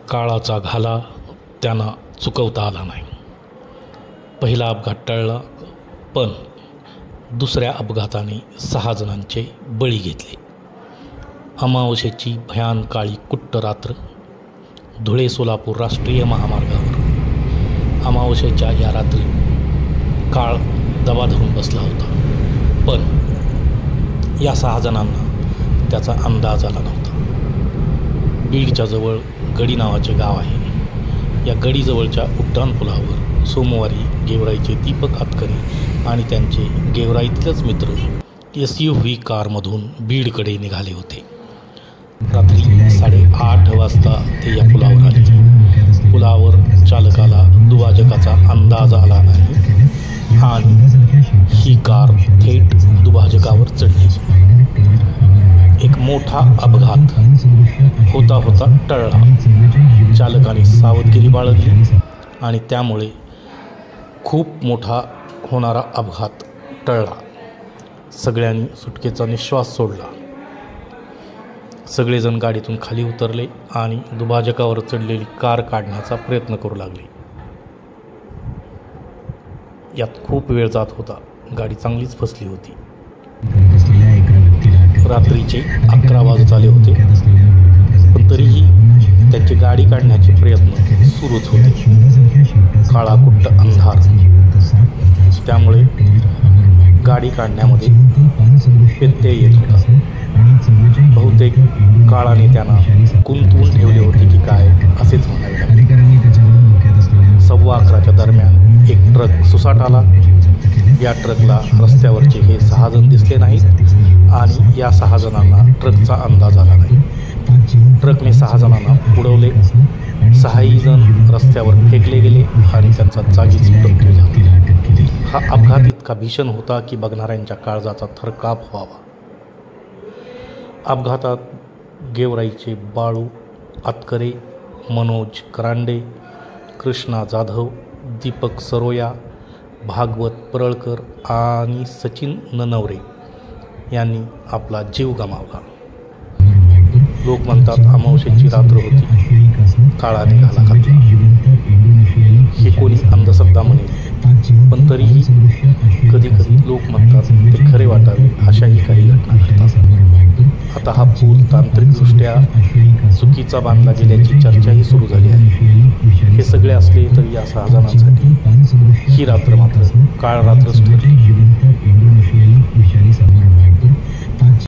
काळाचा घाला त्यांना चुकवता आला नाही. पहिला अपघात टळला, पण दुसऱ्या अपघाताने 6 जणांचे बळी घेतले. अमावस्येची भयान काळी कुट्ट रात्र. धुळे सोलापूर राष्ट्रीय महामार्गावर अमावस्येच्या या रात्री काळ दबा धरून बसला होता, पण या 6 जणांना त्याचा अंदाज आला नव्हता. बीडच्या जवळ गडी नावाचे गाव आहे. या गडीजवळच्या उड्डाणपुलावर सोमवारी गेवराईचे दीपक आतकरे आणि त्यांचे गेवराईतीलच मित्र SUV कारमधून बीडकडे निघाले होते. रात्री 8:30 वाजता ते या पुलावर आले. पुलावर चालकाला दुभाजकाचा अंदाज आला नाही आणि ही कार थेट दुभाजकावर चढली. एक मोठा अपघात होता होता टळला. चालकाने सावधगिरी बाळगली आणि त्यामुळे खूप मोठा होणारा अपघात टळला. सगळ्यांनी सुटकेचा निश्वास सोडला. सगळेजण गाडीतून खाली उतरले आणि दुभाजकावर चढलेली कार काढण्याचा प्रयत्न करू लागले. यात खूप वेळ जात होता. गाडी चांगलीच फसली होती. रात्रीचे 11 वाजत आले होते, पण तरीही त्यांची गाडी काढण्याचे प्रयत्न सुरूच होते. काळा कुट्ट अंधार, त्यामुळे गाडी काढण्यामध्ये व्यत्यय येत होता. बहुतेक काळाने त्यांना गुंतवून ठेवले होते की काय असेच म्हणावे लागले. 11:15च्या दरम्यान एक ट्रक सुसाट आला. या ट्रकला रस्त्यावरचे हे 6 जण दिसले नाहीत आणि या 6 जणांना ट्रकचा अंदाज आला नाही. ट्रकने 6 जणांना उडवले. 6ही जण रस्त्यावर फेकले गेले आणि त्यांचा जागीच मृत्यू झाला. हा अपघात इतका भीषण होता की बघणाऱ्यांच्या काळजाचा थरकाप व्हावा. अपघातात गेवराईचे बाळू आतकरे, मनोज करांडे, कृष्णा जाधव, दीपक सरोया, भागवत परळकर आणि सचिन ननवरे यांनी आपला जीव गमावला. लोक म्हणतात अमावस्येची रात्र होती, काळाने घाला घातला. हे कोणी अंधश्रद्धा म्हणेल, पण तरीही कधी कधी लोक म्हणतात ते खरे वाटावे अशाही काही घटना घडतात. आता हा पूल तांत्रिकदृष्ट्या चुकीचा बांधला गेल्याची चर्चाही सुरू झाली आहे. हे सगळे असले तरी या 6 जणांसाठी ही रात्र मात्र काळ रात्रच ठरली.